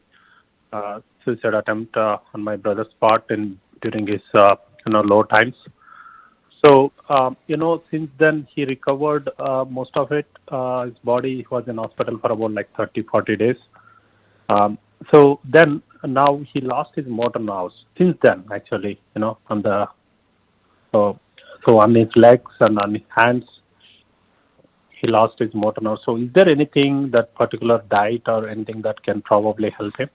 suicide attempt on my brother's part during his, low times. So, since then he recovered most of it. His body was in hospital for about like 30, 40 days. So then now he lost his motor nerves. Since then, actually, on the so on his legs and on his hands, he lost his motor nerves. So is there anything, that particular diet or anything that can probably help him?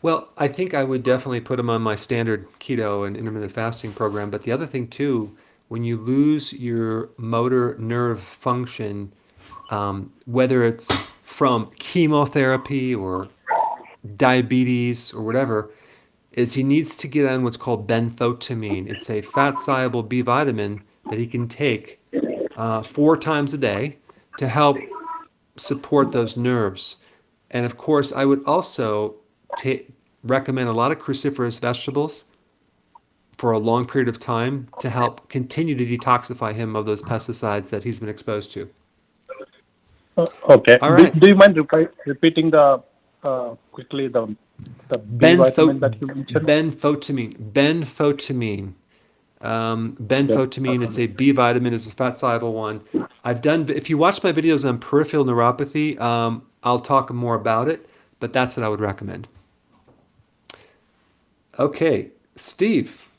Well, I think I would definitely put him on my standard keto and intermittent fasting program. But the other thing too, when you lose your motor nerve function, whether it's from chemotherapy or diabetes or whatever, is he needs to get on what's called benfotiamine. It's a fat-soluble B vitamin that he can take 4 times a day to help support those nerves. And of course, I would also recommend a lot of cruciferous vegetables for a long period of time to help continue to detoxify him of those pesticides that he's been exposed to. Okay. All right. Do you mind repeating quickly the B vitamin that you mentioned? Benfotiamine. Benfotiamine, it's a B vitamin, it's a fat-soluble one. If you watch my videos on peripheral neuropathy, I'll talk more about it, but that's what I would recommend. Okay, Steve.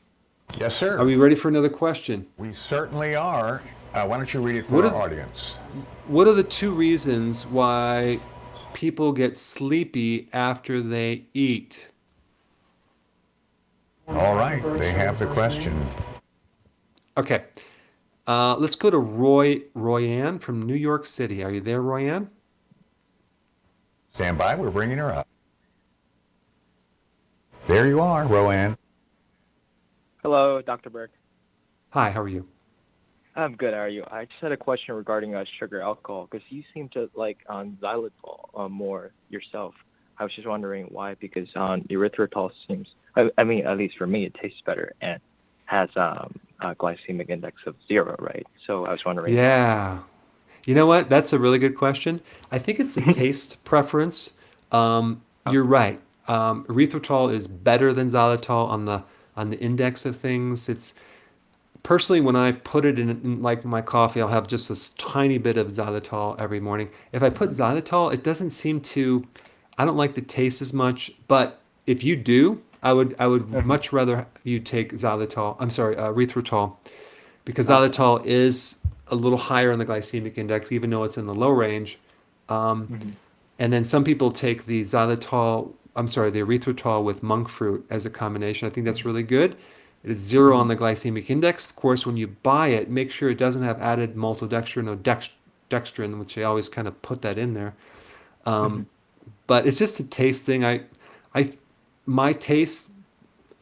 Yes, sir. Are we ready for another question? We certainly are. Why don't you read it for our audience? What are the 2 reasons why people get sleepy after they eat? All right, they have the question. Okay, let's go to Royanne from New York City. Are you there, Royanne? Stand by, we're bringing her up. There you are, Roanne. Hello, Dr. Berg. Hi, how are you? I'm good. How are you? I just had a question regarding sugar alcohol, because you seem to like on xylitol more yourself. I was just wondering why, because on erythritol seems, I mean, at least for me, it tastes better and has a glycemic index of 0, right? So I was wondering. Yeah. You know what? That's a really good question. I think it's a taste preference. You're right. Erythritol is better than xylitol on the index of things. It's personally, when I put it in like my coffee, I'll have just this tiny bit of xylitol every morning. If I put xylitol, it doesn't seem to. I don't like the taste as much. But if you do, I would much rather you take erythritol, because xylitol is a little higher in the glycemic index, even though it's in the low range. And then some people take the erythritol with monk fruit as a combination. I think that's really good. It is 0 on the glycemic index. Of course, when you buy it, make sure it doesn't have added maltodextrin or dextrin, which they always kind of put that in there. But it's just a taste thing. My taste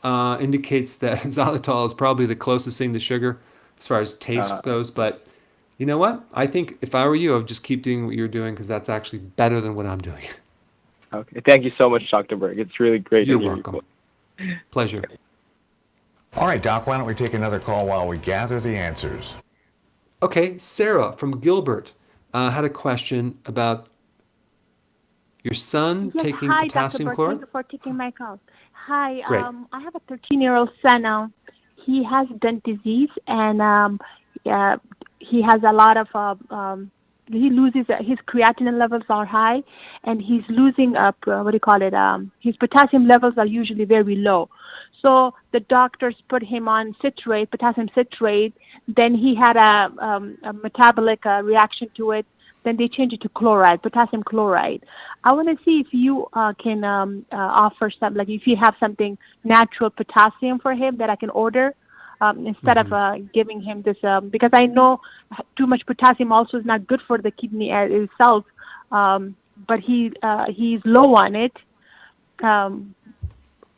indicates that xylitol is probably the closest thing to sugar as far as taste goes. But you know what? I think if I were you, I would just keep doing what you're doing, because that's actually better than what I'm doing. Okay. Thank you so much, Dr. Berg. It's really great. You're welcome. Pleasure. All right, Doc, why don't we take another call while we gather the answers? Okay, Sarah from Gilbert had a question about your son taking potassium chloride. Thank you for taking my call. Hi, Great. I have a 13-year-old son now. He has dent disease, and he has a lot of he loses his creatinine levels are high, and he's losing his potassium levels are usually very low. So the doctors put him on citrate, potassium citrate. Then he had a metabolic reaction to it. Then they changed it to chloride, potassium chloride. I want to see if you can offer some, like if you have something natural potassium for him that I can order instead of giving him this, because I know too much potassium also is not good for the kidney itself, but he's low on it.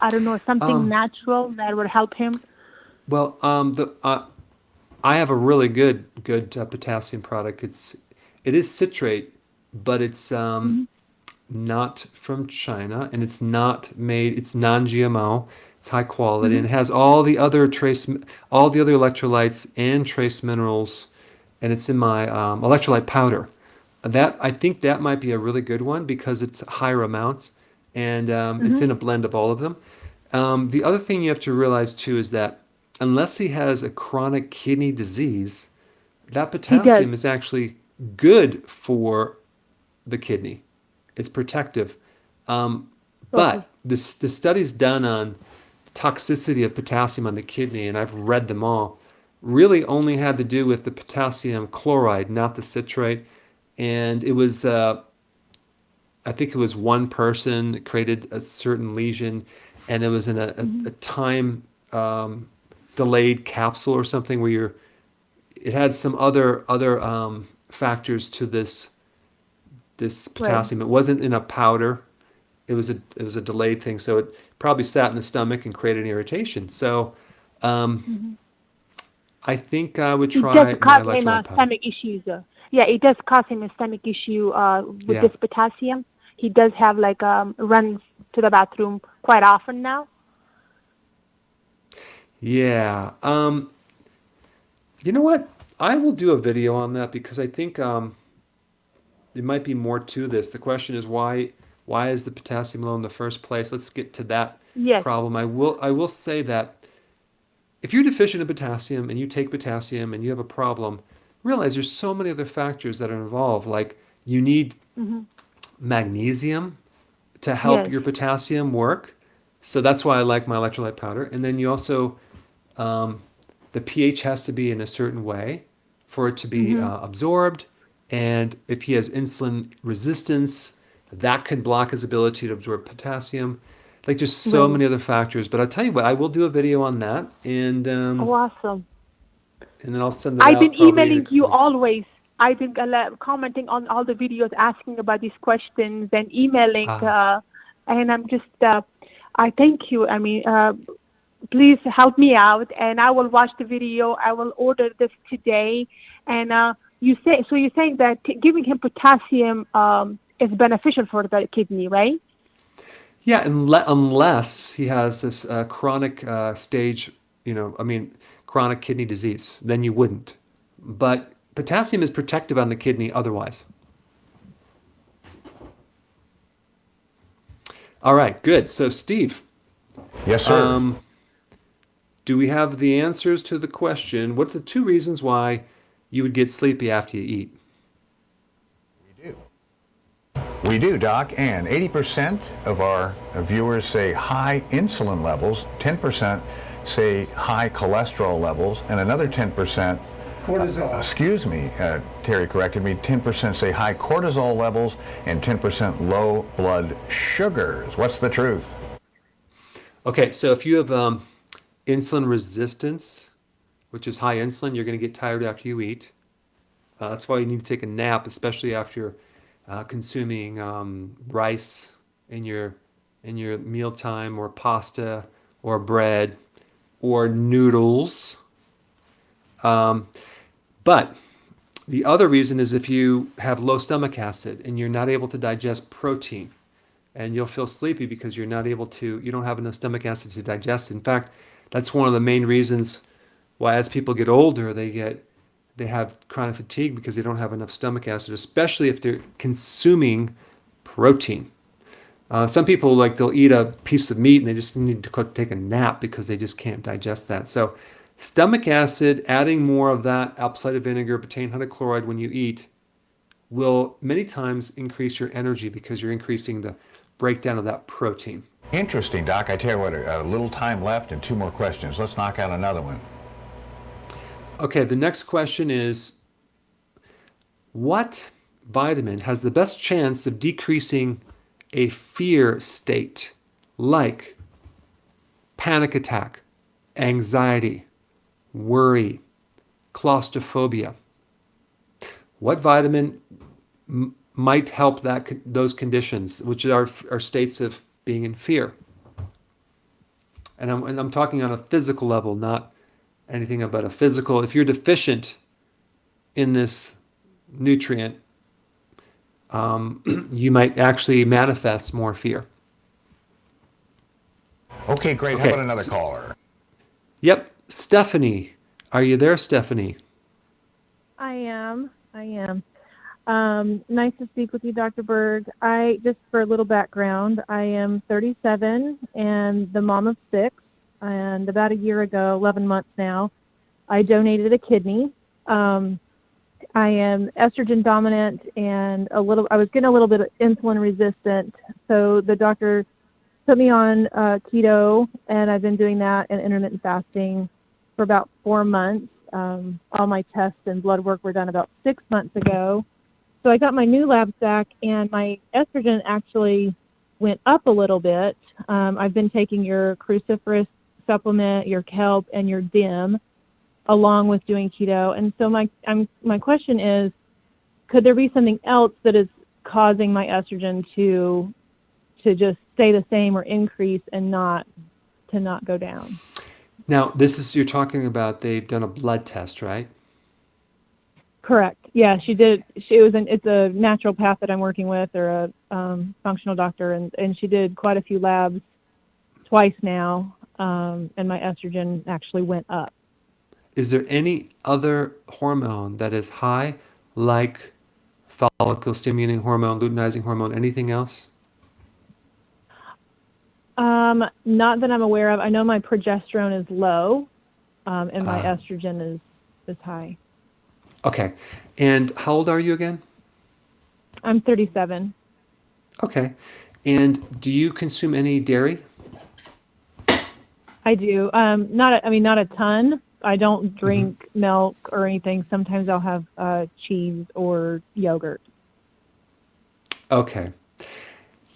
I don't know, something natural that would help him. Well, I have a really good potassium product. It is citrate, but it's not from China, and it's not made. It's non-GMO. It's high quality, and it has all the other electrolytes and trace minerals, and it's in my electrolyte powder. I think that might be a really good one because it's higher amounts, and it's in a blend of all of them. The other thing you have to realize too is that unless he has a chronic kidney disease, that potassium is actually good for the kidney. It's protective. But the studies done on toxicity of potassium on the kidney, and I've read them all, really only had to do with the potassium chloride, not the citrate. And it was, I think it was one person that created a certain lesion, and it was in a time delayed capsule or something where it had some other factors to this potassium. It wasn't in a powder. It was a delayed thing, so it probably sat in the stomach and created an irritation. So I think I would try It does cause my him electrolyte powder. stomach issues. Yeah, it does cause him a stomach issue with this potassium. He does have like runs to the bathroom quite often now. Yeah. You know what? I will do a video on that because I think there might be more to this. The question is why is the potassium low in the first place? Let's get to that problem. I will say that if you're deficient in potassium and you take potassium and you have a problem, realize there's so many other factors that are involved. Like you need magnesium to help your potassium work. So that's why I like my electrolyte powder. And then you also, the pH has to be in a certain way for it to be absorbed. And if he has insulin resistance, that could block his ability to absorb potassium. Like there's so many other factors. But I'll tell you what, I will do a video on that. And awesome. And then I'll send that out. I've been emailing you always. I've been commenting on all the videos, asking about these questions and emailing. And I'm just, I thank you. I mean, please help me out, and I will watch the video. I will order this today. And you're saying that giving him potassium is beneficial for the kidney, right? Yeah, unless he has this chronic stage, chronic kidney disease, then you wouldn't. But potassium is protective on the kidney otherwise. All right, good. So, Steve. Yes, sir. Do we have the answers to the question, what's the 2 reasons why you would get sleepy after you eat? We do, Doc, and 80% of our viewers say high insulin levels, 10% say high cholesterol levels, and another 10%, Terry corrected me, 10% say high cortisol levels, and 10% low blood sugars. What's the truth? Okay, so if you have insulin resistance, which is high insulin, you're going to get tired after you eat. That's why you need to take a nap, especially after consuming rice in your mealtime, or pasta, or bread, or noodles. But the other reason is if you have low stomach acid and you're not able to digest protein, and you'll feel sleepy because you don't have enough stomach acid to digest. In fact, that's one of the main reasons why as people get older, they have chronic fatigue because they don't have enough stomach acid, especially if they're consuming protein. Some people, they'll eat a piece of meat and they just need to take a nap because they just can't digest that. So stomach acid, adding more of that apple cider vinegar, betaine hydrochloride when you eat, will many times increase your energy because you're increasing the breakdown of that protein. Interesting, Doc. I tell you what, a little time left and two more questions. Let's knock out another one. Okay, the next question is, what vitamin has the best chance of decreasing a fear state like panic attack, anxiety, worry, claustrophobia? What vitamin might help those conditions, which are states of being in fear? And I'm talking on a physical level, not anything about a physical. If you're deficient in this nutrient, you might actually manifest more fear. Okay, great. Okay. How about another caller? Yep. Stephanie. Are you there, Stephanie? I am. Nice to speak with you, Dr. Berg. Just for a little background, I am 37 and the mom of 6. And about a year ago, 11 months now, I donated a kidney. I am estrogen dominant and I was getting a little bit of insulin resistant. So the doctor put me on keto, and I've been doing that and intermittent fasting for about 4 months. All my tests and blood work were done about 6 months ago. So I got my new labs back, and my estrogen actually went up a little bit. I've been taking your cruciferous supplement, your kelp, and your DIM, along with doing keto. And so my question is, could there be something else that is causing my estrogen to just stay the same or increase and not go down? Now, you're talking about they've done a blood test, right? Correct. Yeah, she did. It's a naturopath that I'm working with, or a functional doctor, and she did quite a few labs twice now, and my estrogen actually went up. Is there any other hormone that is high, like follicle stimulating hormone, luteinizing hormone, anything else? Not that I'm aware of. I know my progesterone is low, and my estrogen is high. Okay. And how old are you again? I'm 37. Okay. And do you consume any dairy? I do. Not a ton. I don't drink milk or anything. Sometimes I'll have cheese or yogurt. Okay.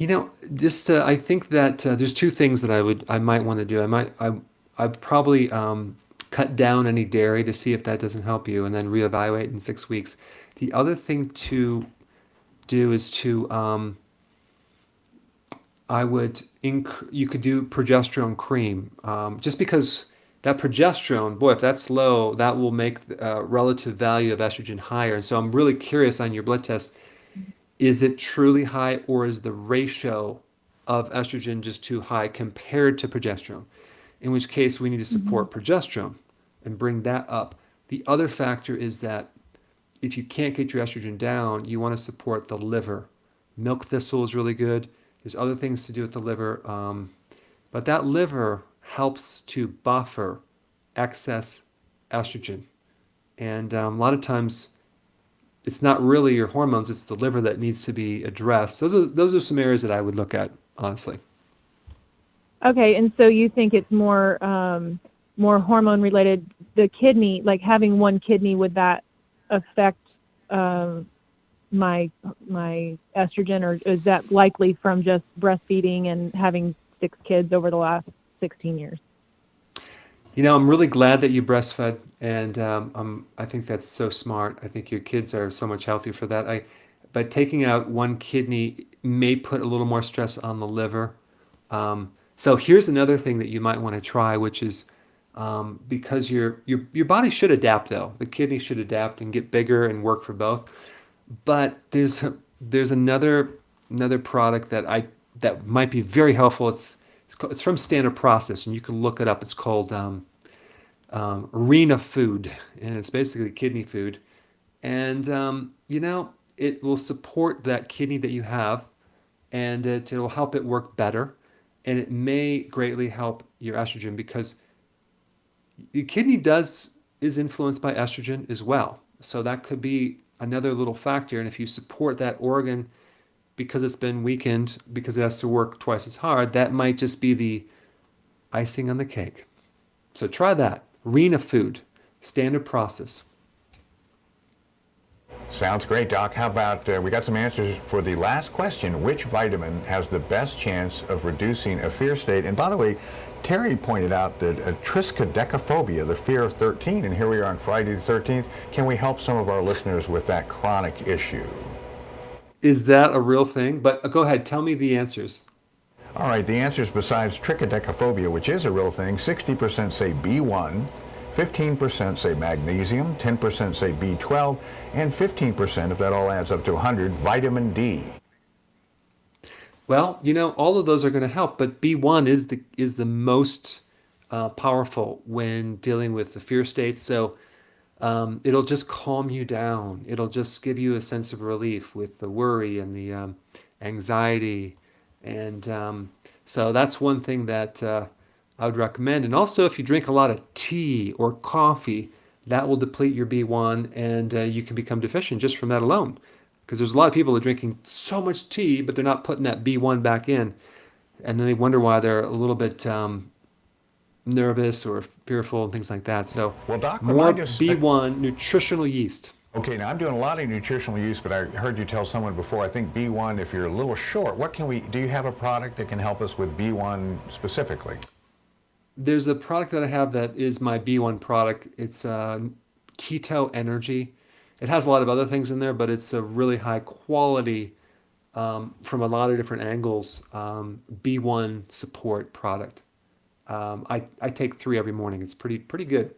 I think that there's two things that I might want to do. I'd probably cut down any dairy to see if that doesn't help you, and then reevaluate in 6 weeks. The other thing to do is to you could do progesterone cream, just because that progesterone, boy, if that's low, that will make the relative value of estrogen higher. And so I'm really curious on your blood test. Is it truly high, or is the ratio of estrogen just too high compared to progesterone? In which case we need to support progesterone and bring that up. The other factor is that if you can't get your estrogen down, you want to support the liver. Milk thistle is really good. There's other things to do with the liver. But that liver helps to buffer excess estrogen. And a lot of times, it's not really your hormones, it's the liver that needs to be addressed. Those are some areas that I would look at, honestly. Okay, and so you think it's more hormone related. The kidney, like having one kidney, would that affect my estrogen, or is that likely from just breastfeeding and having 6 kids over the last 16 years? I'm really glad that you breastfed, and I think that's so smart. I think your kids are so much healthier for that. But taking out one kidney may put a little more stress on the liver. So here's another thing that you might want to try, which is because your body should adapt, though. The kidney should adapt and get bigger and work for both. But there's another product that might be very helpful. It's from Standard Process, and you can look it up. It's called Arena Food, and it's basically kidney food. And it will support that kidney that you have, and it will help it work better, and it may greatly help your estrogen, because the kidney is influenced by estrogen as well. So that could be another little factor. And if you support that organ because it's been weakened, because it has to work twice as hard, that might just be the icing on the cake. So try that. Arena food, standard process. Sounds great, Doc. How about we got some answers for the last question. Which vitamin has the best chance of reducing a fear state? And by the way, Terry pointed out that triskaidekaphobia, the fear of 13, and here we are on Friday the 13th. Can we help some of our listeners with that chronic issue? Is that a real thing? But go ahead, tell me the answers. All right, the answers besides triskaidekaphobia, which is a real thing, 60% say B1, 15% say magnesium, 10% say B12, and 15%, if that all adds up to 100, vitamin D. Well, all of those are going to help, but B1 is the most powerful when dealing with the fear states. So it'll just calm you down. It'll just give you a sense of relief with the worry and the anxiety. And so that's one thing that I would recommend. And also, if you drink a lot of tea or coffee, that will deplete your B1, and you can become deficient just from that alone. Because there's a lot of people that are drinking so much tea, but they're not putting that B1 back in. And then they wonder why they're a little bit nervous or fearful and things like that. So well, Doc, more B1 nutritional yeast. Okay, now I'm doing a lot of nutritional yeast, but I heard you tell someone before, I think B1, if you're a little short, do you have a product that can help us with B1 specifically? There's a product that I have that is my B1 product. It's Keto Energy. It has a lot of other things in there, but it's a really high quality, from a lot of different angles, B1 support product. I take 3 every morning. It's pretty good.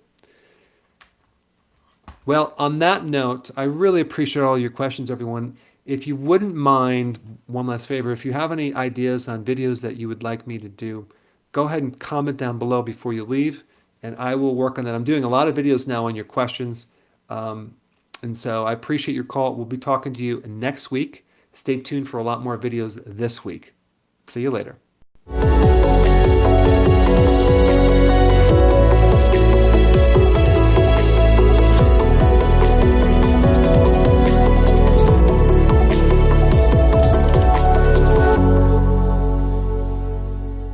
Well, on that note, I really appreciate all your questions, everyone. If you wouldn't mind, one last favor, if you have any ideas on videos that you would like me to do, go ahead and comment down below before you leave, and I will work on that. I'm doing a lot of videos now on your questions, and so I appreciate your call. We'll be talking to you next week. Stay tuned for a lot more videos this week. See you later.